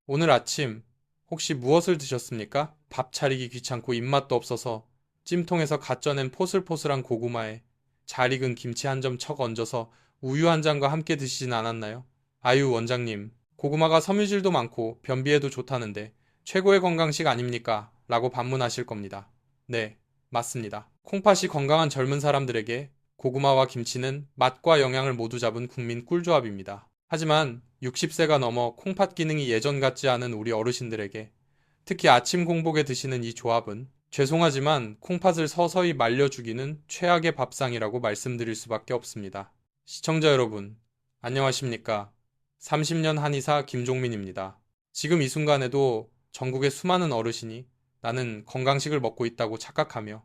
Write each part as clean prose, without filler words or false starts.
오늘 아침 혹시 무엇을 드셨습니까? 밥 차리기 귀찮고 입맛도 없어서 찜통에서 갓 쪄낸 포슬포슬한 고구마에 잘 익은 김치 한 점 척 얹어서 우유 한 잔과 함께 드시진 않았나요? 아유 원장님, 고구마가 섬유질도 많고 변비에도 좋다는데 최고의 건강식 아닙니까? 라고 반문하실 겁니다. 네, 맞습니다. 콩팥이 건강한 젊은 사람들에게 고구마와 김치는 맛과 영양을 모두 잡은 국민 꿀조합입니다. 하지만 60세가 넘어 콩팥 기능이 예전 같지 않은 우리 어르신들에게 특히 아침 공복에 드시는 이 조합은 죄송하지만 콩팥을 서서히 말려 죽이는 최악의 밥상이라고 말씀드릴 수밖에 없습니다. 시청자 여러분, 안녕하십니까? 30년 한의사 김종민입니다. 지금 이 순간에도 전국의 수많은 어르신이 나는 건강식을 먹고 있다고 착각하며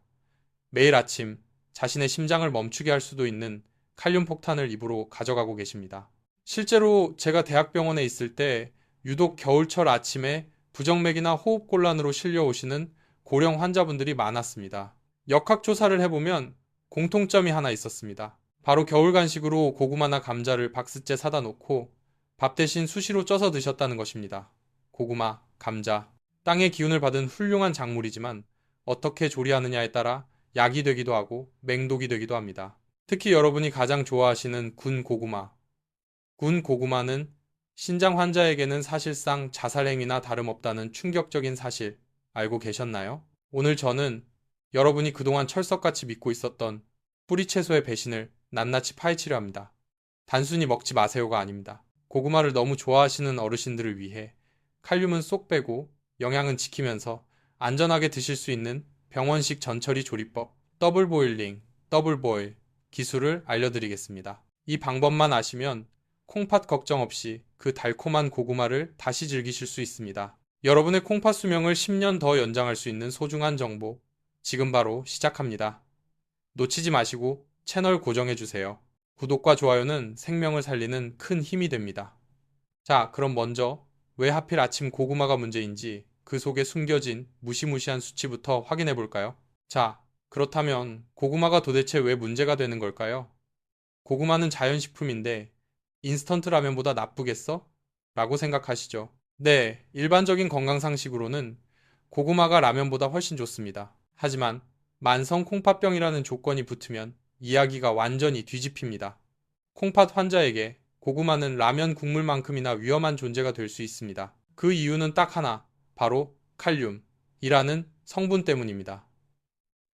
매일 아침 자신의 심장을 멈추게 할 수도 있는 칼륨 폭탄을 입으로 가져가고 계십니다. 실제로 제가 대학병원에 있을 때 유독 겨울철 아침에 부정맥이나 호흡곤란으로 실려오시는 고령 환자분들이 많았습니다. 역학조사를 해보면 공통점이 하나 있었습니다. 바로 겨울 간식으로 고구마나 감자를 박스째 사다 놓고 밥 대신 수시로 쪄서 드셨다는 것입니다. 고구마, 감자, 땅의 기운을 받은 훌륭한 작물이지만 어떻게 조리하느냐에 따라 약이 되기도 하고 맹독이 되기도 합니다. 특히 여러분이 가장 좋아하시는 군 고구마. 군 고구마는 신장 환자에게는 사실상 자살행위나 다름없다는 충격적인 사실 알고 계셨나요? 오늘 저는 여러분이 그동안 철석같이 믿고 있었던 뿌리채소의 배신을 낱낱이 파헤치려 합니다. 단순히 먹지 마세요가 아닙니다. 고구마를 너무 좋아하시는 어르신들을 위해 칼륨은 쏙 빼고 영양은 지키면서 안전하게 드실 수 있는 병원식 전처리 조리법, 더블 보일링, 더블 보일 기술을 알려드리겠습니다. 이 방법만 아시면 콩팥 걱정 없이 그 달콤한 고구마를 다시 즐기실 수 있습니다. 여러분의 콩팥 수명을 10년 더 연장할 수 있는 소중한 정보, 지금 바로 시작합니다. 놓치지 마시고 채널 고정해주세요. 구독과 좋아요는 생명을 살리는 큰 힘이 됩니다. 자, 그럼 먼저 왜 하필 아침 고구마가 문제인지 그 속에 숨겨진 무시무시한 수치부터 확인해 볼까요? 자, 그렇다면 고구마가 도대체 왜 문제가 되는 걸까요? 고구마는 자연식품인데 인스턴트 라면보다 나쁘겠어? 라고 생각하시죠? 네, 일반적인 건강상식으로는 고구마가 라면보다 훨씬 좋습니다. 하지만 만성 콩팥병이라는 조건이 붙으면 이야기가 완전히 뒤집힙니다. 콩팥 환자에게 고구마는 라면 국물만큼이나 위험한 존재가 될 수 있습니다. 그 이유는 딱 하나, 바로 칼륨이라는 성분 때문입니다.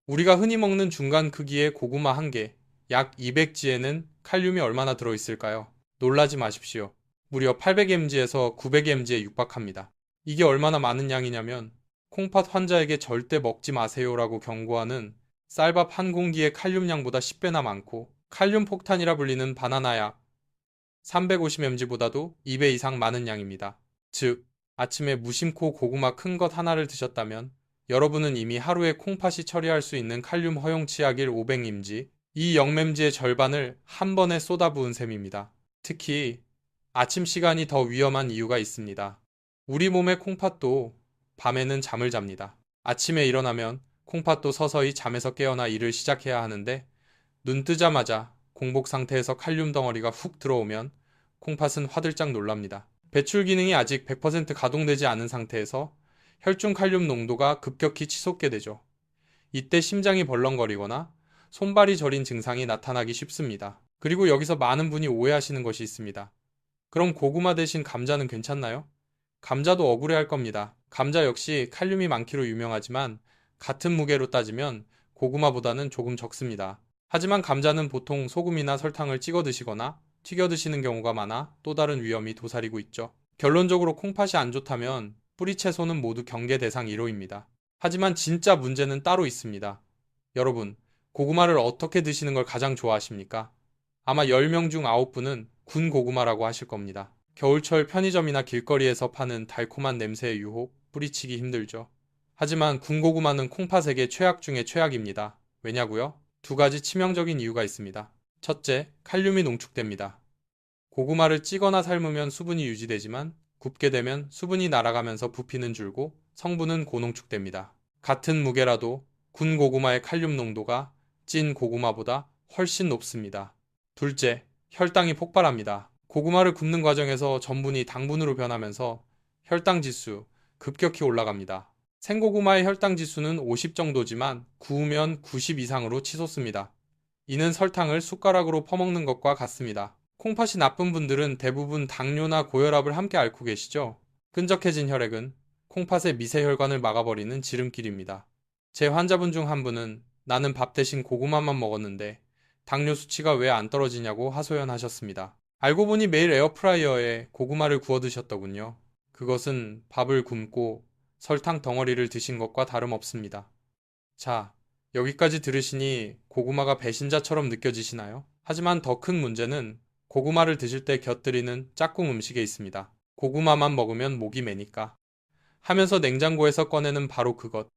우리가 흔히 먹는 중간 크기의 고구마 한 개, 약 200g에는 칼륨이 얼마나 들어있을까요? 놀라지 마십시오. 무려 800mg에서 900mg에 육박합니다. 이게 얼마나 많은 양이냐면 콩팥 환자에게 절대 먹지 마세요라고 경고하는 쌀밥 한 공기의 칼륨량보다 10배나 많고 칼륨 폭탄이라 불리는 바나나약 350mg보다도 2배 이상 많은 양입니다. 즉, 아침에 무심코 고구마 큰 것 하나를 드셨다면 여러분은 이미 하루에 콩팥이 처리할 수 있는 칼륨 허용치약일 500mg, 이 0mg의 절반을 한 번에 쏟아부은 셈입니다. 특히 아침 시간이 더 위험한 이유가 있습니다. 우리 몸의 콩팥도 밤에는 잠을 잡니다. 아침에 일어나면 콩팥도 서서히 잠에서 깨어나 일을 시작해야 하는데 눈 뜨자마자 공복 상태에서 칼륨 덩어리가 훅 들어오면 콩팥은 화들짝 놀랍니다. 배출 기능이 아직 100% 가동되지 않은 상태에서 혈중 칼륨 농도가 급격히 치솟게 되죠. 이때 심장이 벌렁거리거나 손발이 저린 증상이 나타나기 쉽습니다. 그리고 여기서 많은 분이 오해하시는 것이 있습니다. 그럼 고구마 대신 감자는 괜찮나요? 감자도 억울해할 겁니다. 감자 역시 칼륨이 많기로 유명하지만 같은 무게로 따지면 고구마보다는 조금 적습니다. 하지만 감자는 보통 소금이나 설탕을 찍어 드시거나 튀겨 드시는 경우가 많아 또 다른 위험이 도사리고 있죠. 결론적으로 콩팥이 안 좋다면 뿌리채소는 모두 경계 대상 1호입니다. 하지만 진짜 문제는 따로 있습니다. 여러분, 고구마를 어떻게 드시는 걸 가장 좋아하십니까? 아마 10명 중 9분은 군 고구마라고 하실 겁니다. 겨울철 편의점이나 길거리에서 파는 달콤한 냄새의 유혹, 뿌리치기 힘들죠. 하지만 군 고구마는 콩팥에게 최악 중의 최악입니다. 왜냐고요? 두 가지 치명적인 이유가 있습니다. 첫째, 칼륨이 농축됩니다. 고구마를 찌거나 삶으면 수분이 유지되지만 굽게 되면 수분이 날아가면서 부피는 줄고 성분은 고농축됩니다. 같은 무게라도 군 고구마의 칼륨 농도가 찐 고구마보다 훨씬 높습니다. 둘째, 혈당이 폭발합니다. 고구마를 굽는 과정에서 전분이 당분으로 변하면서 혈당 지수 급격히 올라갑니다. 생고구마의 혈당 지수는 50 정도지만 구우면 90 이상으로 치솟습니다. 이는 설탕을 숟가락으로 퍼먹는 것과 같습니다. 콩팥이 나쁜 분들은 대부분 당뇨나 고혈압을 함께 앓고 계시죠? 끈적해진 혈액은 콩팥의 미세혈관을 막아버리는 지름길입니다. 제 환자분 중 한 분은 나는 밥 대신 고구마만 먹었는데 당뇨 수치가 왜 안 떨어지냐고 하소연하셨습니다. 알고 보니 매일 에어프라이어에 고구마를 구워 드셨더군요. 그것은 밥을 굶고 설탕 덩어리를 드신 것과 다름없습니다. 자, 여기까지 들으시니 고구마가 배신자처럼 느껴지시나요? 하지만 더 큰 문제는 고구마를 드실 때 곁들이는 짝꿍 음식에 있습니다. 고구마만 먹으면 목이 메니까 하면서 냉장고에서 꺼내는 바로 그것.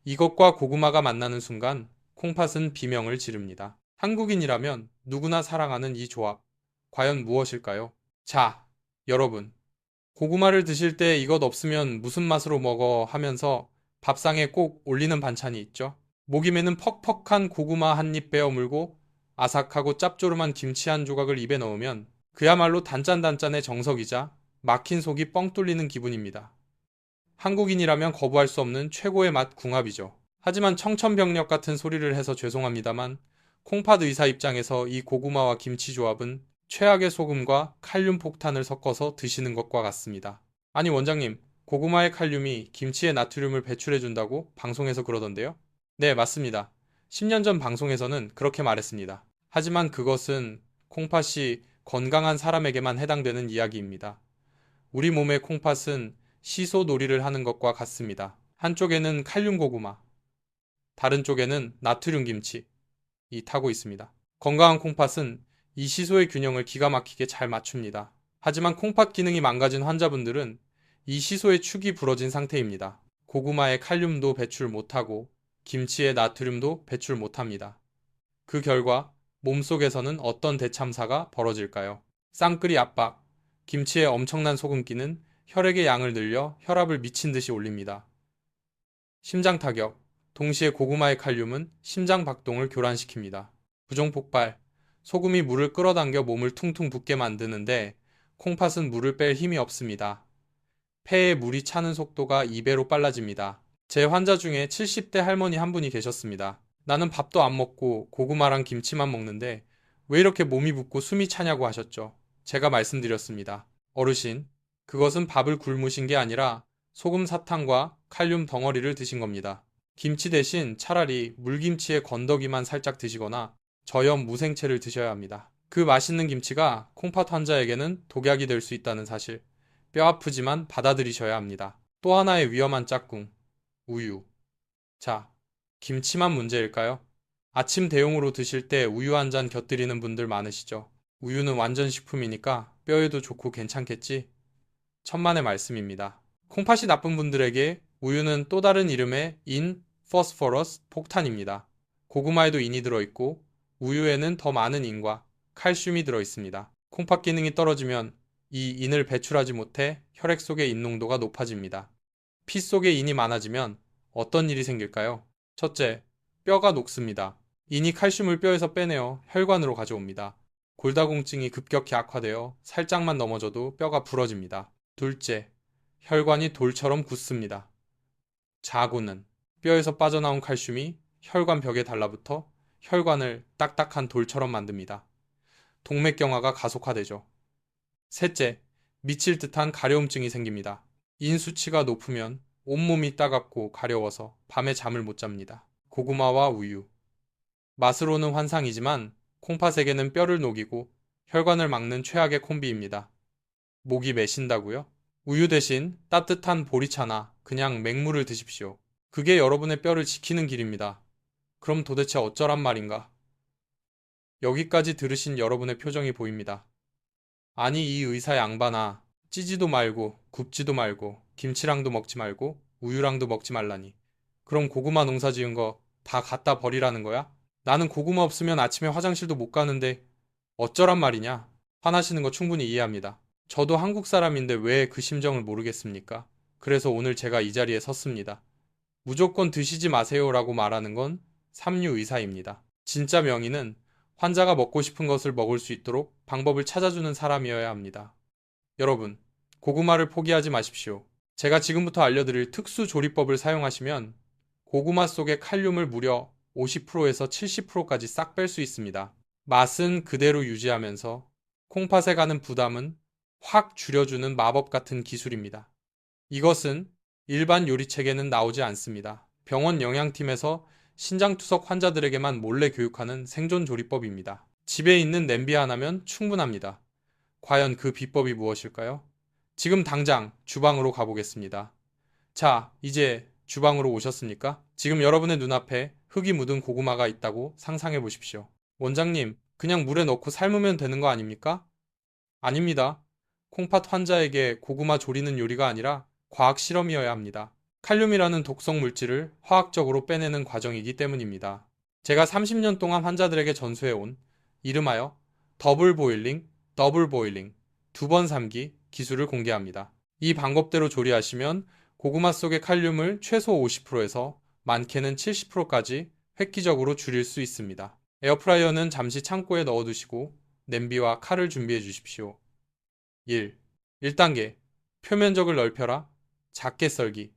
이것과 고구마가 만나는 순간 콩팥은 비명을 지릅니다. 한국인이라면 누구나 사랑하는 이 조합. 과연 무엇일까요? 자, 여러분. 고구마를 드실 때 이것 없으면 무슨 맛으로 먹어 하면서 밥상에 꼭 올리는 반찬이 있죠. 목임에는 퍽퍽한 고구마 한 입 베어 물고 아삭하고 짭조름한 김치 한 조각을 입에 넣으면 그야말로 단짠단짠의 정석이자 막힌 속이 뻥 뚫리는 기분입니다. 한국인이라면 거부할 수 없는 최고의 맛 궁합이죠. 하지만 청천벽력 같은 소리를 해서 죄송합니다만 콩팥 의사 입장에서 이 고구마와 김치 조합은 최악의 소금과 칼륨 폭탄을 섞어서 드시는 것과 같습니다. 아니 원장님, 고구마의 칼륨이 김치의 나트륨을 배출해준다고 방송에서 그러던데요? 네, 맞습니다. 10년 전 방송에서는 그렇게 말했습니다. 하지만 그것은 콩팥이 건강한 사람에게만 해당되는 이야기입니다. 우리 몸의 콩팥은 시소 놀이를 하는 것과 같습니다. 한쪽에는 칼륨 고구마, 다른 쪽에는 나트륨 김치, 이 타고 있습니다. 건강한 콩팥은 이 시소의 균형을 기가 막히게 잘 맞춥니다. 하지만 콩팥 기능이 망가진 환자분들은 이 시소의 축이 부러진 상태입니다. 고구마의 칼륨도 배출 못하고 김치의 나트륨도 배출 못합니다. 그 결과 몸속에서는 어떤 대참사가 벌어질까요? 쌍끌이 압박, 김치의 엄청난 소금기는 혈액의 양을 늘려 혈압을 미친 듯이 올립니다. 심장 타격, 동시에 고구마의 칼륨은 심장 박동을 교란시킵니다. 부종 폭발, 소금이 물을 끌어당겨 몸을 퉁퉁 붓게 만드는데 콩팥은 물을 뺄 힘이 없습니다. 폐에 물이 차는 속도가 2배로 빨라집니다. 제 환자 중에 70대 할머니 한 분이 계셨습니다. 나는 밥도 안 먹고 고구마랑 김치만 먹는데 왜 이렇게 몸이 붓고 숨이 차냐고 하셨죠. 제가 말씀드렸습니다. 어르신, 그것은 밥을 굶으신 게 아니라 소금 사탕과 칼륨 덩어리를 드신 겁니다. 김치 대신 차라리 물김치에 건더기만 살짝 드시거나 저염 무생채를 드셔야 합니다. 그 맛있는 김치가 콩팥 환자에게는 독약이 될 수 있다는 사실, 뼈 아프지만 받아들이셔야 합니다. 또 하나의 위험한 짝꿍, 우유. 자, 김치만 문제일까요? 아침 대용으로 드실 때 우유 한 잔 곁들이는 분들 많으시죠? 우유는 완전 식품이니까 뼈에도 좋고 괜찮겠지? 천만의 말씀입니다. 콩팥이 나쁜 분들에게 우유는 또 다른 이름의 포스포러스 폭탄입니다. 고구마에도 인이 들어있고 우유에는 더 많은 인과 칼슘이 들어있습니다. 콩팥 기능이 떨어지면 이 인을 배출하지 못해 혈액 속의 인 농도가 높아집니다. 피 속에 인이 많아지면 어떤 일이 생길까요? 첫째, 뼈가 녹습니다. 인이 칼슘을 뼈에서 빼내어 혈관으로 가져옵니다. 골다공증이 급격히 악화되어 살짝만 넘어져도 뼈가 부러집니다. 둘째, 혈관이 돌처럼 굳습니다. 자고는 뼈에서 빠져나온 칼슘이 혈관 벽에 달라붙어 혈관을 딱딱한 돌처럼 만듭니다. 동맥경화가 가속화되죠. 셋째, 미칠 듯한 가려움증이 생깁니다. 인 수치가 높으면 온몸이 따갑고 가려워서 밤에 잠을 못 잡니다. 고구마와 우유. 맛으로는 환상이지만 콩팥에게는 뼈를 녹이고 혈관을 막는 최악의 콤비입니다. 목이 메신다고요? 우유 대신 따뜻한 보리차나 그냥 맹물을 드십시오. 그게 여러분의 뼈를 지키는 길입니다. 그럼 도대체 어쩌란 말인가? 여기까지 들으신 여러분의 표정이 보입니다. 아니 이 의사 양반아, 찌지도 말고 굽지도 말고 김치랑도 먹지 말고 우유랑도 먹지 말라니. 그럼 고구마 농사 지은 거 다 갖다 버리라는 거야? 나는 고구마 없으면 아침에 화장실도 못 가는데 어쩌란 말이냐? 화나시는 거 충분히 이해합니다. 저도 한국 사람인데 왜 그 심정을 모르겠습니까? 그래서 오늘 제가 이 자리에 섰습니다. 무조건 드시지 마세요라고 말하는 건 삼류 의사입니다. 진짜 명의는 환자가 먹고 싶은 것을 먹을 수 있도록 방법을 찾아주는 사람이어야 합니다. 여러분, 고구마를 포기하지 마십시오. 제가 지금부터 알려드릴 특수 조리법을 사용하시면 고구마 속의 칼륨을 무려 50%에서 70%까지 싹 뺄 수 있습니다. 맛은 그대로 유지하면서 콩팥에 가는 부담은 확 줄여주는 마법 같은 기술입니다. 이것은 일반 요리책에는 나오지 않습니다. 병원 영양팀에서 신장투석 환자들에게만 몰래 교육하는 생존 조리법입니다. 집에 있는 냄비 하나면 충분합니다. 과연 그 비법이 무엇일까요? 지금 당장 주방으로 가보겠습니다. 자, 이제 주방으로 오셨습니까? 지금 여러분의 눈앞에 흙이 묻은 고구마가 있다고 상상해 보십시오. 원장님, 그냥 물에 넣고 삶으면 되는 거 아닙니까? 아닙니다. 콩팥 환자에게 고구마 조리는 요리가 아니라 과학 실험이어야 합니다. 칼륨이라는 독성 물질을 화학적으로 빼내는 과정이기 때문입니다. 제가 30년 동안 환자들에게 전수해온 이름하여 더블 보일링, 두 번 삶기 기술을 공개합니다. 이 방법대로 조리하시면 고구마 속의 칼륨을 최소 50%에서 많게는 70%까지 획기적으로 줄일 수 있습니다. 에어프라이어는 잠시 창고에 넣어두시고 냄비와 칼을 준비해 주십시오. 1. 1단계. 표면적을 넓혀라. 작게 썰기.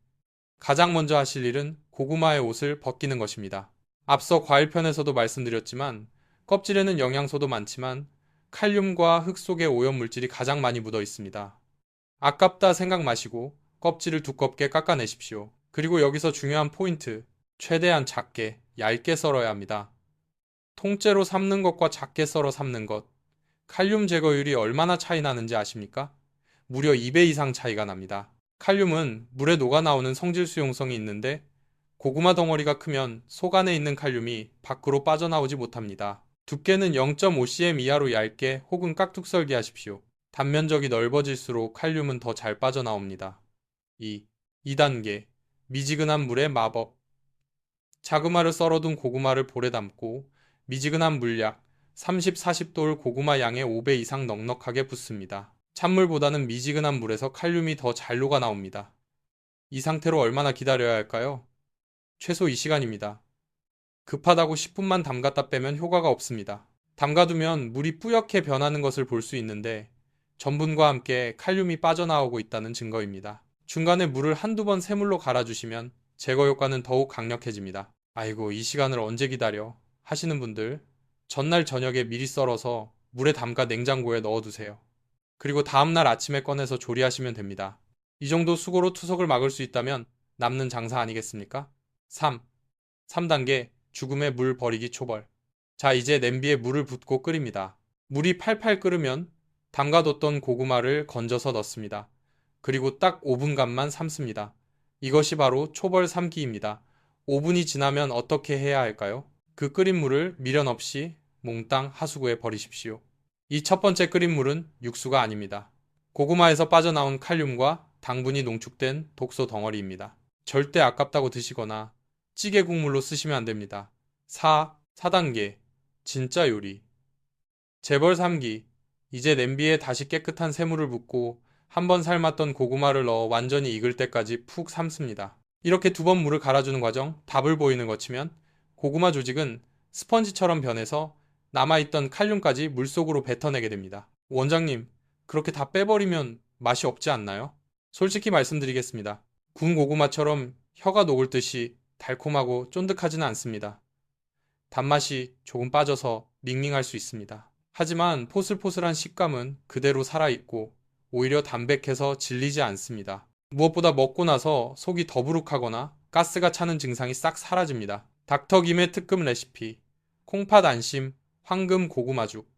가장 먼저 하실 일은 고구마의 옷을 벗기는 것입니다. 앞서 과일편에서도 말씀드렸지만 껍질에는 영양소도 많지만 칼륨과 흙 속의 오염물질이 가장 많이 묻어 있습니다. 아깝다 생각 마시고 껍질을 두껍게 깎아내십시오. 그리고 여기서 중요한 포인트. 최대한 작게, 얇게 썰어야 합니다. 통째로 삶는 것과 작게 썰어 삶는 것. 칼륨 제거율이 얼마나 차이 나는지 아십니까? 무려 2배 이상 차이가 납니다. 칼륨은 물에 녹아나오는 성질 수용성이 있는데 고구마 덩어리가 크면 속 안에 있는 칼륨이 밖으로 빠져나오지 못합니다. 두께는 0.5cm 이하로 얇게 혹은 깍둑 썰기 하십시오. 단면적이 넓어질수록 칼륨은 더 잘 빠져나옵니다. 2단계. 미지근한 물의 마법. 자그마를 썰어둔 고구마를 볼에 담고 미지근한 물약 30-40도를 고구마 양의 5배 이상 넉넉하게 붓습니다. 찬물보다는 미지근한 물에서 칼륨이 더 잘 녹아 나옵니다. 이 상태로 얼마나 기다려야 할까요? 최소 2시간입니다. 급하다고 10분만 담갔다 빼면 효과가 없습니다. 담가두면 물이 뿌옇게 변하는 것을 볼 수 있는데 전분과 함께 칼륨이 빠져나오고 있다는 증거입니다. 중간에 물을 한두 번 새물로 갈아주시면 제거 효과는 더욱 강력해집니다. 아이고, 이 시간을 언제 기다려 하시는 분들, 전날 저녁에 미리 썰어서 물에 담가 냉장고에 넣어두세요. 그리고 다음날 아침에 꺼내서 조리하시면 됩니다. 이 정도 수고로 투석을 막을 수 있다면 남는 장사 아니겠습니까? 3단계 죽음의 물 버리기 초벌. 자, 이제 냄비에 물을 붓고 끓입니다. 물이 팔팔 끓으면 담가뒀던 고구마를 건져서 넣습니다. 그리고 딱 5분간만 삶습니다. 이것이 바로 초벌 삶기입니다. 5분이 지나면 어떻게 해야 할까요? 그 끓인 물을 미련 없이 몽땅 하수구에 버리십시오. 이 첫 번째 끓인 물은 육수가 아닙니다. 고구마에서 빠져나온 칼륨과 당분이 농축된 독소 덩어리입니다. 절대 아깝다고 드시거나 찌개 국물로 쓰시면 안 됩니다. 4단계 진짜 요리. 재벌 삶기. 이제 냄비에 다시 깨끗한 새물을 붓고 한 번 삶았던 고구마를 넣어 완전히 익을 때까지 푹 삶습니다. 이렇게 두 번 물을 갈아주는 과정, 답을 보이는 거 치면 고구마 조직은 스펀지처럼 변해서 남아있던 칼륨까지 물속으로 뱉어내게 됩니다. 원장님, 그렇게 다 빼버리면 맛이 없지 않나요? 솔직히 말씀드리겠습니다. 구운 고구마처럼 혀가 녹을 듯이 달콤하고 쫀득하지는 않습니다. 단맛이 조금 빠져서 밍밍할 수 있습니다. 하지만 포슬포슬한 식감은 그대로 살아있고 오히려 담백해서 질리지 않습니다. 무엇보다 먹고 나서 속이 더부룩하거나 가스가 차는 증상이 싹 사라집니다. 닥터김의 특급 레시피 콩팥 안심 황금 고구마죽.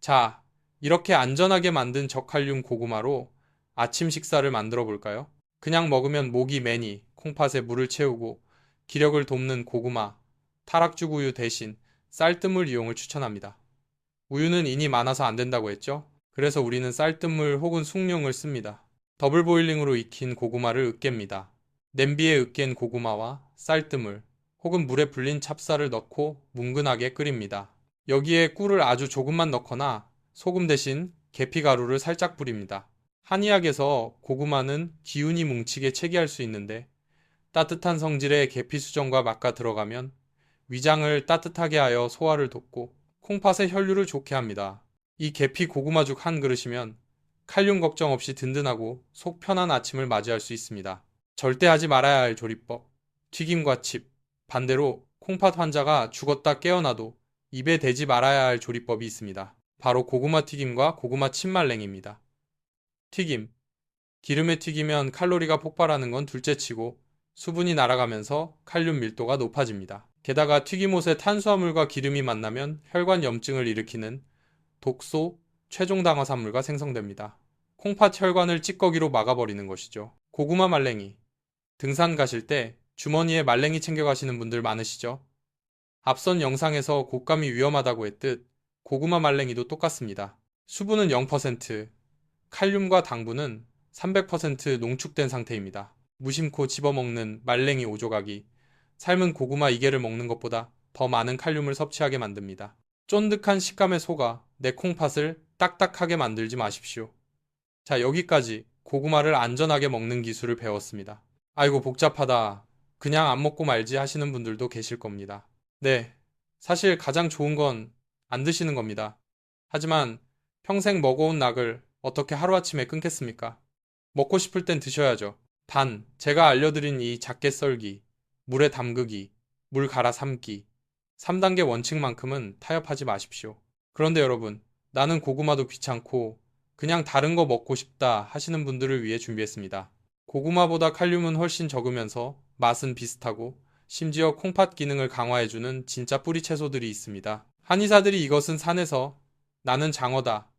자, 이렇게 안전하게 만든 저칼륨 고구마로 아침 식사를 만들어 볼까요? 그냥 먹으면 목이 매니 콩팥에 물을 채우고 기력을 돕는 고구마, 타락죽 우유 대신 쌀뜨물 이용을 추천합니다. 우유는 인이 많아서 안 된다고 했죠? 그래서 우리는 쌀뜨물 혹은 숭늉을 씁니다. 더블 보일링으로 익힌 고구마를 으깹니다. 냄비에 으깬 고구마와 쌀뜨물 혹은 물에 불린 찹쌀을 넣고 뭉근하게 끓입니다. 여기에 꿀을 아주 조금만 넣거나 소금 대신 계피가루를 살짝 뿌립니다. 한의학에서 고구마는 기운이 뭉치게 체기할 수 있는데 따뜻한 성질의 계피 수정과 맛과 들어가면 위장을 따뜻하게 하여 소화를 돕고 콩팥의 혈류를 좋게 합니다. 이 계피 고구마죽 한 그릇이면 칼륨 걱정 없이 든든하고 속 편한 아침을 맞이할 수 있습니다. 절대 하지 말아야 할 조리법. 튀김과 칩. 반대로 콩팥 환자가 죽었다 깨어나도 입에 대지 말아야 할 조리법이 있습니다. 바로 고구마 튀김과 고구마 칩말랭이입니다. 튀김. 기름에 튀기면 칼로리가 폭발하는 건 둘째치고 수분이 날아가면서 칼륨 밀도가 높아집니다. 게다가 튀김옷에 탄수화물과 기름이 만나면 혈관 염증을 일으키는 독소, 최종당화산물과 생성됩니다. 콩팥 혈관을 찌꺼기로 막아버리는 것이죠. 고구마 말랭이. 등산 가실 때 주머니에 말랭이 챙겨가시는 분들 많으시죠? 앞선 영상에서 곶감이 위험하다고 했듯 고구마 말랭이도 똑같습니다. 수분은 0%, 칼륨과 당분은 300% 농축된 상태입니다. 무심코 집어먹는 말랭이 5조각이 삶은 고구마 2개를 먹는 것보다 더 많은 칼륨을 섭취하게 만듭니다. 쫀득한 식감에 속아 내 콩팥을 딱딱하게 만들지 마십시오. 자, 여기까지 고구마를 안전하게 먹는 기술을 배웠습니다. 아이고, 복잡하다. 그냥 안 먹고 말지 하시는 분들도 계실 겁니다. 네, 사실 가장 좋은 건 안 드시는 겁니다. 하지만 평생 먹어온 낙을 어떻게 하루아침에 끊겠습니까? 먹고 싶을 땐 드셔야죠. 단, 제가 알려드린 이 작게 썰기, 물에 담그기, 물 갈아 삶기, 3단계 원칙만큼은 타협하지 마십시오. 그런데 여러분, 나는 고구마도 귀찮고 그냥 다른 거 먹고 싶다 하시는 분들을 위해 준비했습니다. 고구마보다 칼륨은 훨씬 적으면서 맛은 비슷하고 심지어 콩팥 기능을 강화해주는 진짜 뿌리 채소들이 있습니다. 한의사들이 이것은 산에서 나는 장어다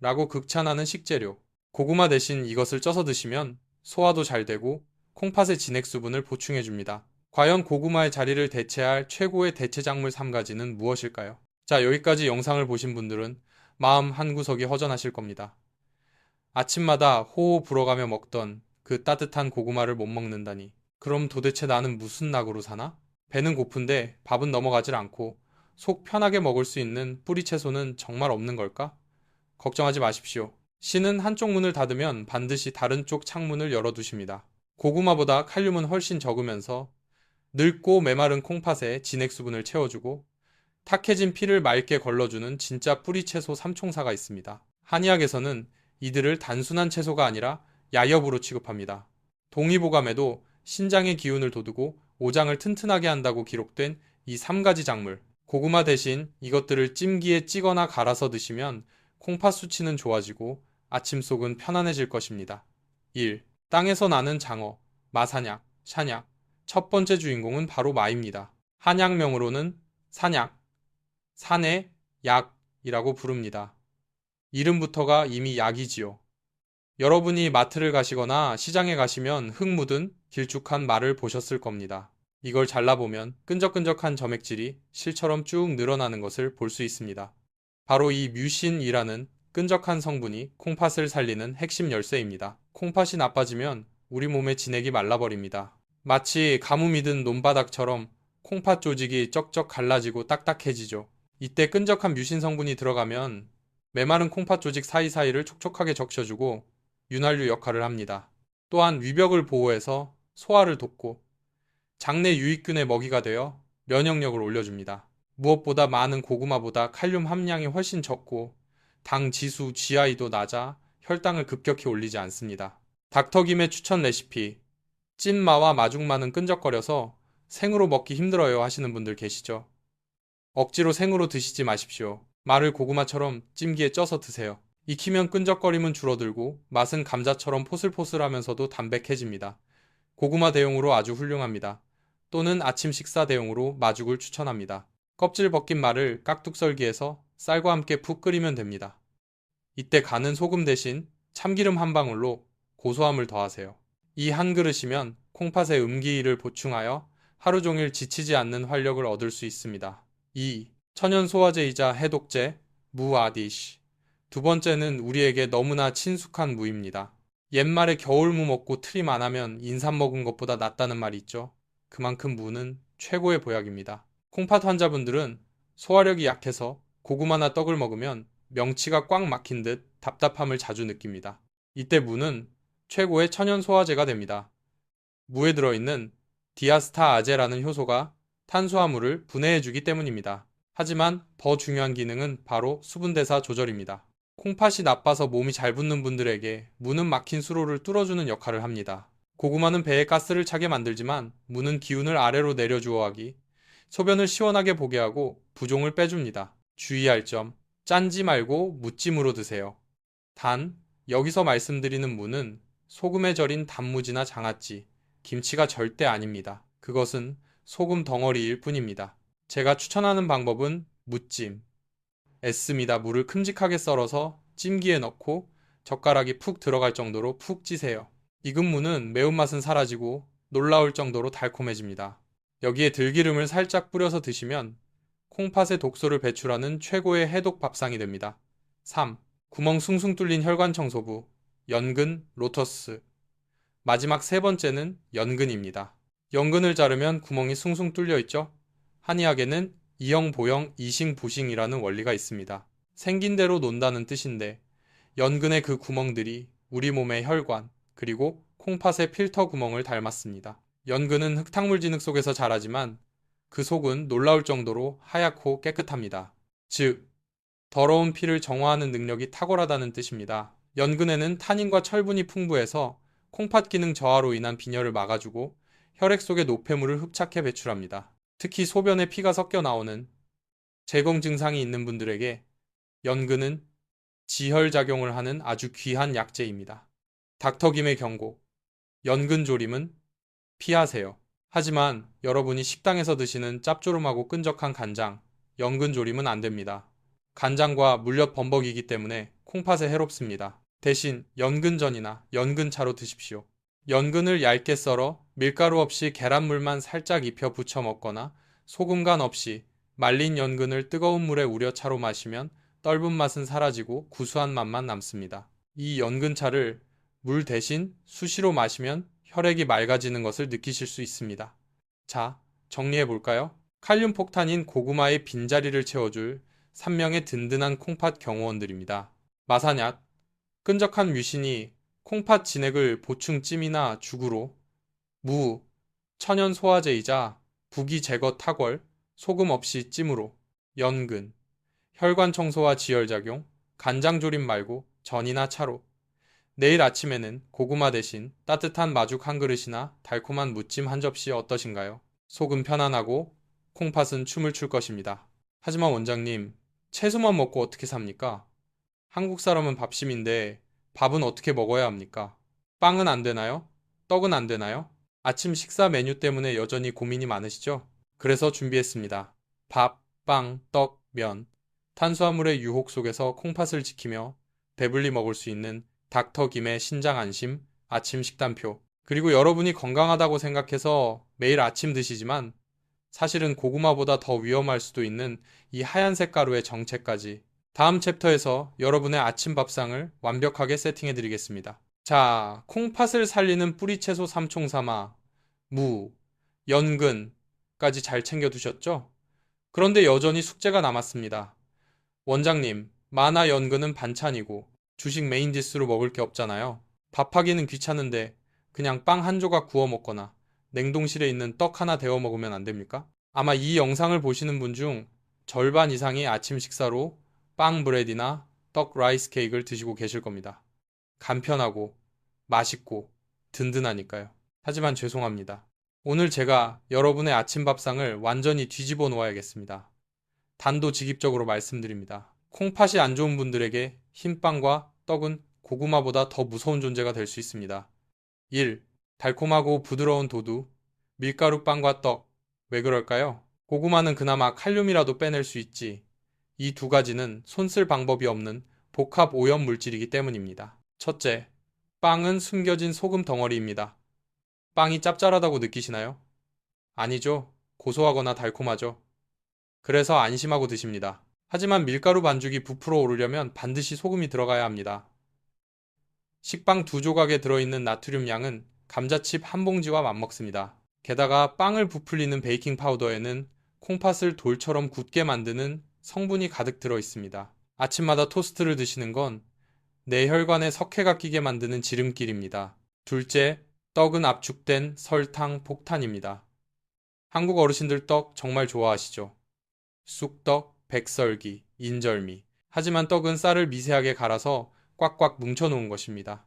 라고 극찬하는 식재료. 고구마 대신 이것을 쪄서 드시면 소화도 잘 되고 콩팥의 진액 수분을 보충해줍니다. 과연 고구마의 자리를 대체할 최고의 대체 작물 3가지는 무엇일까요? 자, 여기까지 영상을 보신 분들은 마음 한구석이 허전하실 겁니다. 아침마다 호호 불어가며 먹던 그 따뜻한 고구마를 못 먹는다니. 그럼 도대체 나는 무슨 낙으로 사나? 배는 고픈데 밥은 넘어가질 않고 속 편하게 먹을 수 있는 뿌리 채소는 정말 없는 걸까? 걱정하지 마십시오. 신은 한쪽 문을 닫으면 반드시 다른 쪽 창문을 열어두십니다. 고구마보다 칼륨은 훨씬 적으면서 늙고 메마른 콩팥에 진액 수분을 채워주고 탁해진 피를 맑게 걸러주는 진짜 뿌리 채소 3총사가 있습니다. 한의학에서는 이들을 단순한 채소가 아니라 야엽으로 취급합니다. 동의보감에도 신장의 기운을 돋우고 오장을 튼튼하게 한다고 기록된 이 3가지 작물. 고구마 대신 이것들을 찜기에 찌거나 갈아서 드시면 콩팥 수치는 좋아지고 아침 속은 편안해질 것입니다. 1. 땅에서 나는 장어, 마사냥, 샤냥. 첫 번째 주인공은 바로 마입니다. 한약명으로는 산약, 산의 약이라고 부릅니다. 이름부터가 이미 약이지요. 여러분이 마트를 가시거나 시장에 가시면 흙 묻은 길쭉한 말을 보셨을 겁니다. 이걸 잘라보면 끈적끈적한 점액질이 실처럼 쭉 늘어나는 것을 볼 수 있습니다. 바로 이 뮤신이라는 끈적한 성분이 콩팥을 살리는 핵심 열쇠입니다. 콩팥이 나빠지면 우리 몸의 진액이 말라버립니다. 마치 가뭄이 든 논바닥처럼 콩팥 조직이 쩍쩍 갈라지고 딱딱해지죠. 이때 끈적한 뮤신 성분이 들어가면 메마른 콩팥 조직 사이사이를 촉촉하게 적셔주고 윤활유 역할을 합니다. 또한 위벽을 보호해서 소화를 돕고 장내 유익균의 먹이가 되어 면역력을 올려줍니다. 무엇보다 많은 고구마보다 칼륨 함량이 훨씬 적고 당 지수 GI도 낮아 혈당을 급격히 올리지 않습니다. 닥터김의 추천 레시피, 찐마와 마중마는 끈적거려서 생으로 먹기 힘들어요 하시는 분들 계시죠? 억지로 생으로 드시지 마십시오. 마를 고구마처럼 찜기에 쪄서 드세요. 익히면 끈적거림은 줄어들고 맛은 감자처럼 포슬포슬하면서도 담백해집니다. 고구마 대용으로 아주 훌륭합니다. 또는 아침 식사 대용으로 마죽을 추천합니다. 껍질 벗긴 마를 깍둑썰기해서 쌀과 함께 푹 끓이면 됩니다. 이때 간은 소금 대신 참기름 한 방울로 고소함을 더하세요. 이 한 그릇이면 콩팥의 음기를 보충하여 하루 종일 지치지 않는 활력을 얻을 수 있습니다. 2. 천연 소화제이자 해독제 무아디시. 두 번째는 우리에게 너무나 친숙한 무입니다. 옛말에 겨울무 먹고 트림 안 하면 인삼 먹은 것보다 낫다는 말이 있죠. 그만큼 무는 최고의 보약입니다. 콩팥 환자분들은 소화력이 약해서 고구마나 떡을 먹으면 명치가 꽉 막힌 듯 답답함을 자주 느낍니다. 이때 무는 최고의 천연 소화제가 됩니다. 무에 들어있는 디아스타아제라는 효소가 탄수화물을 분해해주기 때문입니다. 하지만 더 중요한 기능은 바로 수분대사 조절입니다. 콩팥이 나빠서 몸이 잘 붓는 분들에게 무는 막힌 수로를 뚫어주는 역할을 합니다. 고구마는 배에 가스를 차게 만들지만 무는 기운을 아래로 내려주어 하기, 소변을 시원하게 보게 하고 부종을 빼줍니다. 주의할 점, 짠지 말고 무찜으로 드세요. 단, 여기서 말씀드리는 무는 소금에 절인 단무지나 장아찌, 김치가 절대 아닙니다. 그것은 소금 덩어리일 뿐입니다. 제가 추천하는 방법은 무찜. 애씁니다. 물을 큼직하게 썰어서 찜기에 넣고 젓가락이 푹 들어갈 정도로 푹 찌세요. 익은 무는 매운맛은 사라지고 놀라울 정도로 달콤해집니다. 여기에 들기름을 살짝 뿌려서 드시면 콩팥의 독소를 배출하는 최고의 해독 밥상이 됩니다. 3. 구멍 숭숭 뚫린 혈관 청소부, 연근, 로터스. 마지막 세 번째는 연근입니다. 연근을 자르면 구멍이 숭숭 뚫려 있죠? 한의학에는 이형, 보형, 이싱, 부싱이라는 원리가 있습니다. 생긴 대로 논다는 뜻인데 연근의 그 구멍들이 우리 몸의 혈관, 그리고 콩팥의 필터 구멍을 닮았습니다. 연근은 흙탕물 진흙 속에서 자라지만 그 속은 놀라울 정도로 하얗고 깨끗합니다. 즉, 더러운 피를 정화하는 능력이 탁월하다는 뜻입니다. 연근에는 타닌과 철분이 풍부해서 콩팥 기능 저하로 인한 빈혈을 막아주고 혈액 속의 노폐물을 흡착해 배출합니다. 특히 소변에 피가 섞여 나오는 재공 증상이 있는 분들에게 연근은 지혈작용을 하는 아주 귀한 약재입니다. 닥터김의 경고. 연근조림은 피하세요. 하지만 여러분이 식당에서 드시는 짭조름하고 끈적한 간장, 연근조림은 안 됩니다. 간장과 물엿 범벅이기 때문에 콩팥에 해롭습니다. 대신 연근전이나 연근차로 드십시오. 연근을 얇게 썰어 밀가루 없이 계란물만 살짝 입혀 부쳐 먹거나 소금 간 없이 말린 연근을 뜨거운 물에 우려 차로 마시면 떫은 맛은 사라지고 구수한 맛만 남습니다. 이 연근차를 물 대신 수시로 마시면 혈액이 맑아지는 것을 느끼실 수 있습니다. 자, 정리해 볼까요? 칼륨 폭탄인 고구마의 빈자리를 채워줄 3명의 든든한 콩팥 경호원들입니다. 마사냐, 끈적한 뮤신이 콩팥 진액을 보충 찜이나 죽으로, 무, 천연 소화제이자 부기 제거 탁월, 소금 없이 찜으로, 연근, 혈관 청소와 지혈작용, 간장조림 말고 전이나 차로. 내일 아침에는 고구마 대신 따뜻한 마죽 한 그릇이나 달콤한 무찜 한 접시 어떠신가요? 속은 편안하고 콩팥은 춤을 출 것입니다. 하지만 원장님, 채소만 먹고 어떻게 삽니까? 한국 사람은 밥심인데 밥은 어떻게 먹어야 합니까? 빵은 안 되나요? 떡은 안 되나요? 아침 식사 메뉴 때문에 여전히 고민이 많으시죠? 그래서 준비했습니다. 밥, 빵, 떡, 면. 탄수화물의 유혹 속에서 콩팥을 지키며 배불리 먹을 수 있는 닥터김의 신장 안심 아침 식단표. 그리고 여러분이 건강하다고 생각해서 매일 아침 드시지만 사실은 고구마보다 더 위험할 수도 있는 이 하얀색 가루의 정체까지 다음 챕터에서 여러분의 아침 밥상을 완벽하게 세팅해 드리겠습니다. 자, 콩팥을 살리는 뿌리채소 삼총사마, 무, 연근까지 잘 챙겨 두셨죠? 그런데 여전히 숙제가 남았습니다. 원장님, 마나 연근은 반찬이고 주식 메인 디스로 먹을 게 없잖아요. 밥하기는 귀찮은데 그냥 빵 한 조각 구워 먹거나 냉동실에 있는 떡 하나 데워 먹으면 안 됩니까? 아마 이 영상을 보시는 분 중 절반 이상이 아침 식사로 빵 브레드나 떡 라이스 케이크를 드시고 계실 겁니다. 간편하고 맛있고 든든하니까요. 하지만 죄송합니다. 오늘 제가 여러분의 아침 밥상을 완전히 뒤집어 놓아야겠습니다. 단도직입적으로 말씀드립니다. 콩팥이 안 좋은 분들에게 흰빵과 떡은 고구마보다 더 무서운 존재가 될 수 있습니다. 1. 달콤하고 부드러운 도두, 밀가루 빵과 떡. 왜 그럴까요? 고구마는 그나마 칼륨이라도 빼낼 수 있지. 이 두 가지는 손쓸 방법이 없는 복합 오염 물질이기 때문입니다. 첫째, 빵은 숨겨진 소금 덩어리입니다. 빵이 짭짤하다고 느끼시나요? 아니죠. 고소하거나 달콤하죠. 그래서 안심하고 드십니다. 하지만 밀가루 반죽이 부풀어 오르려면 반드시 소금이 들어가야 합니다. 식빵 두 조각에 들어있는 나트륨 양은 감자칩 한 봉지와 맞먹습니다. 게다가 빵을 부풀리는 베이킹 파우더에는 콩팥을 돌처럼 굳게 만드는 성분이 가득 들어 있습니다. 아침마다 토스트를 드시는 건 뇌혈관에 석회가 끼게 만드는 지름길입니다. 둘째, 떡은 압축된 설탕 폭탄입니다. 한국 어르신들 떡 정말 좋아하시죠? 쑥떡, 백설기, 인절미, 하지만 떡은 쌀을 미세하게 갈아서 꽉꽉 뭉쳐놓은 것입니다.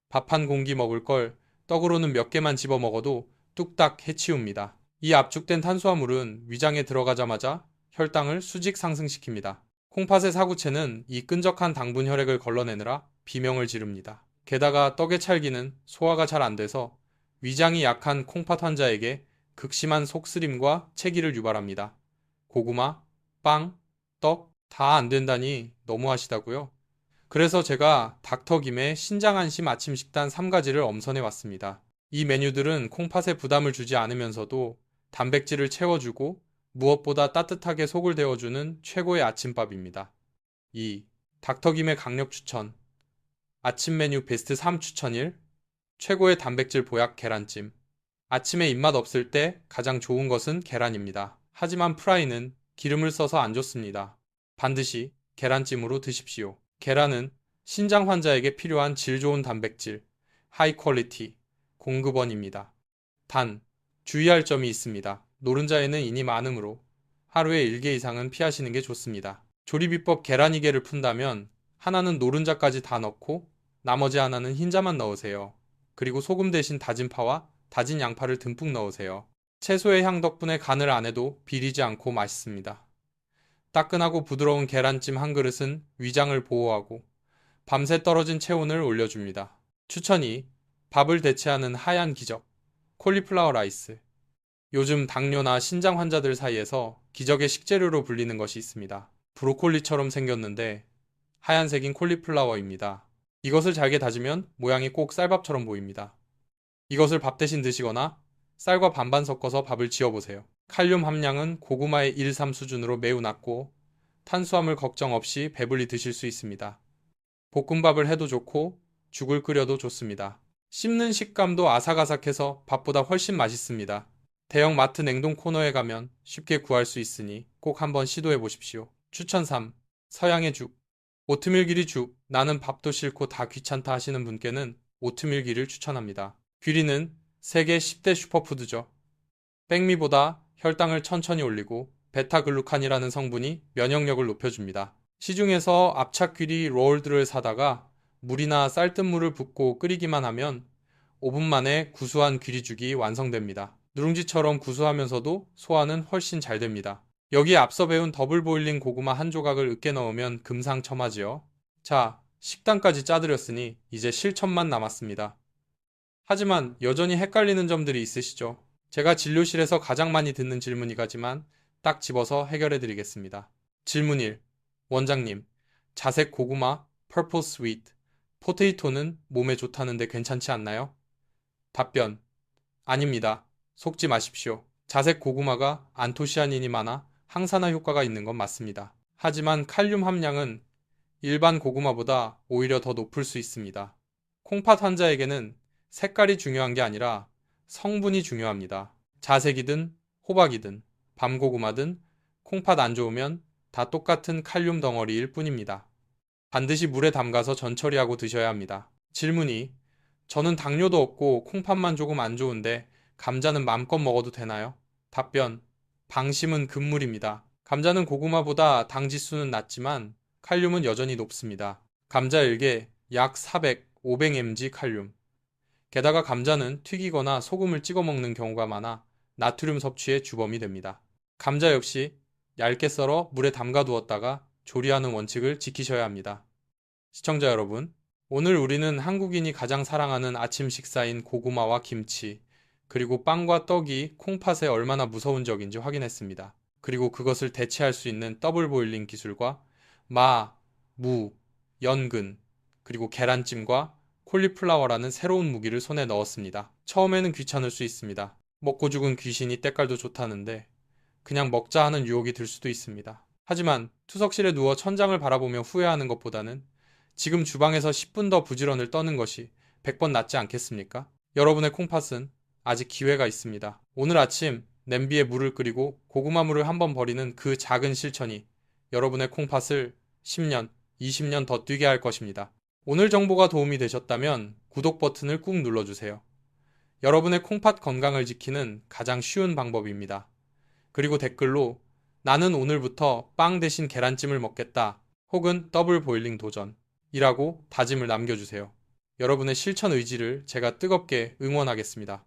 밥 한 공기 먹을 걸 떡으로는 몇 개만 집어 먹어도 뚝딱 해치웁니다. 이 압축된 탄수화물은 위장에 들어가자마자 혈당을 수직 상승시킵니다. 콩팥의 사구체는 이 끈적한 당분 혈액을 걸러내느라 비명을 지릅니다. 게다가 떡의 찰기는 소화가 잘 안 돼서 위장이 약한 콩팥 환자에게 극심한 속쓰림과 체기를 유발합니다. 고구마, 빵, 떡 다 안 된다니 너무하시다고요? 그래서 제가 닥터김의 신장안심 아침 식단 3가지를 엄선해 왔습니다. 이 메뉴들은 콩팥에 부담을 주지 않으면서도 단백질을 채워주고 무엇보다 따뜻하게 속을 데워주는 최고의 아침밥입니다. 2. 닥터김의 강력 추천. 아침 메뉴 베스트 3 추천 1. 최고의 단백질 보약 계란찜. 아침에 입맛 없을 때 가장 좋은 것은 계란입니다. 하지만 프라이는 기름을 써서 안 좋습니다. 반드시 계란찜으로 드십시오. 계란은 신장 환자에게 필요한 질 좋은 단백질, 하이 퀄리티, 공급원입니다. 단, 주의할 점이 있습니다. 노른자에는 인이 많으므로 하루에 1개 이상은 피하시는 게 좋습니다. 조리비법 계란 2개를 푼다면 하나는 노른자까지 다 넣고 나머지 하나는 흰자만 넣으세요. 그리고 소금 대신 다진 파와 다진 양파를 듬뿍 넣으세요. 채소의 향 덕분에 간을 안 해도 비리지 않고 맛있습니다. 따끈하고 부드러운 계란찜 한 그릇은 위장을 보호하고 밤새 떨어진 체온을 올려줍니다. 추천 2. 밥을 대체하는 하얀 기적. 콜리플라워 라이스. 요즘 당뇨나 신장 환자들 사이에서 기적의 식재료로 불리는 것이 있습니다. 브로콜리처럼 생겼는데 하얀색인 콜리플라워입니다. 이것을 잘게 다지면 모양이 꼭 쌀밥처럼 보입니다. 이것을 밥 대신 드시거나 쌀과 반반 섞어서 밥을 지어보세요. 칼륨 함량은 고구마의 1, 3 수준으로 매우 낮고 탄수화물 걱정 없이 배불리 드실 수 있습니다. 볶음밥을 해도 좋고 죽을 끓여도 좋습니다. 씹는 식감도 아삭아삭해서 밥보다 훨씬 맛있습니다. 대형 마트 냉동 코너에 가면 쉽게 구할 수 있으니 꼭 한번 시도해 보십시오. 추천 3. 서양의 죽. 오트밀 귀리 죽. 나는 밥도 싫고 다 귀찮다 하시는 분께는 오트밀 귀를 추천합니다. 귀리는 세계 10대 슈퍼푸드죠. 백미보다 혈당을 천천히 올리고 베타글루칸이라는 성분이 면역력을 높여줍니다. 시중에서 압착귀리 롤드를 사다가 물이나 쌀뜨물을 붓고 끓이기만 하면 5분 만에 구수한 귀리죽이 완성됩니다. 누룽지처럼 구수하면서도 소화는 훨씬 잘 됩니다. 여기에 앞서 배운 더블 보일링 고구마 한 조각을 으깨 넣으면 금상첨화지요. 자, 식단까지 짜드렸으니 이제 실천만 남았습니다. 하지만 여전히 헷갈리는 점들이 있으시죠? 제가 진료실에서 가장 많이 듣는 질문이가지만 딱 집어서 해결해 드리겠습니다. 질문 1. 원장님, 자색 고구마, purple sweet, 포테이토는 몸에 좋다는데 괜찮지 않나요? 답변. 아닙니다. 속지 마십시오. 자색 고구마가 안토시아닌이 많아 항산화 효과가 있는 건 맞습니다. 하지만 칼륨 함량은 일반 고구마보다 오히려 더 높을 수 있습니다. 콩팥 환자에게는 색깔이 중요한 게 아니라 성분이 중요합니다. 자색이든 호박이든 밤고구마든 콩팥 안 좋으면 다 똑같은 칼륨 덩어리일 뿐입니다. 반드시 물에 담가서 전처리하고 드셔야 합니다. 질문 2. 저는 당뇨도 없고 콩팥만 조금 안 좋은데 감자는 맘껏 먹어도 되나요? 답변. 방심은 금물입니다. 감자는 고구마보다 당 지수는 낮지만 칼륨은 여전히 높습니다. 감자 1개 약 400, 500mg 칼륨. 게다가 감자는 튀기거나 소금을 찍어 먹는 경우가 많아 나트륨 섭취의 주범이 됩니다. 감자 역시 얇게 썰어 물에 담가 두었다가 조리하는 원칙을 지키셔야 합니다. 시청자 여러분, 오늘 우리는 한국인이 가장 사랑하는 아침 식사인 고구마와 김치, 그리고 빵과 떡이 콩팥에 얼마나 무서운 적인지 확인했습니다. 그리고 그것을 대체할 수 있는 더블 보일링 기술과 마, 무, 연근, 그리고 계란찜과 콜리플라워라는 새로운 무기를 손에 넣었습니다. 처음에는 귀찮을 수 있습니다. 먹고 죽은 귀신이 때깔도 좋다는데 그냥 먹자 하는 유혹이 들 수도 있습니다. 하지만 투석실에 누워 천장을 바라보며 후회하는 것보다는 지금 주방에서 10분 더 부지런을 떠는 것이 100번 낫지 않겠습니까? 여러분의 콩팥은 아직 기회가 있습니다. 오늘 아침 냄비에 물을 끓이고 고구마 물을 한번 버리는 그 작은 실천이 여러분의 콩팥을 10년, 20년 더 뛰게 할 것입니다. 오늘 정보가 도움이 되셨다면 구독 버튼을 꾹 눌러주세요. 여러분의 콩팥 건강을 지키는 가장 쉬운 방법입니다. 그리고 댓글로 나는 오늘부터 빵 대신 계란찜을 먹겠다 혹은 더블 보일링 도전이라고 다짐을 남겨주세요. 여러분의 실천 의지를 제가 뜨겁게 응원하겠습니다.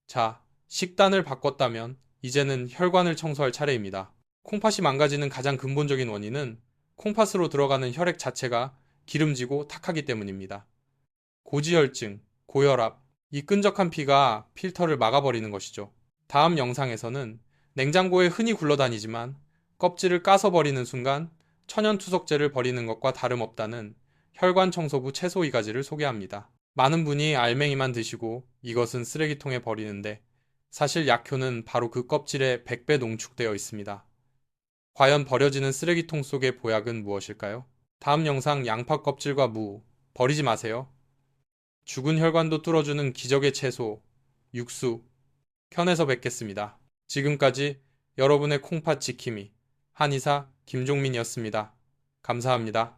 자, 식단을 바꿨다면 이제는 혈관을 청소할 차례입니다. 콩팥이 망가지는 가장 근본적인 원인은 콩팥으로 들어가는 혈액 자체가 기름지고 탁하기 때문입니다. 고지혈증, 고혈압, 이 끈적한 피가 필터를 막아버리는 것이죠. 다음 영상에서는 냉장고에 흔히 굴러다니지만 껍질을 까서 버리는 순간 천연투석제를 버리는 것과 다름없다는 혈관 청소부 채소 2가지를 소개합니다. 많은 분이 알맹이만 드시고 이것은 쓰레기통에 버리는데 사실 약효는 바로 그 껍질에 100배 농축되어 있습니다. 과연 버려지는 쓰레기통 속의 보약은 무엇일까요? 다음 영상 양파 껍질과 무 버리지 마세요. 죽은 혈관도 뚫어주는 기적의 채소, 육수, 편에서 뵙겠습니다. 지금까지 여러분의 콩팥 지킴이 한의사 김종민이었습니다. 감사합니다.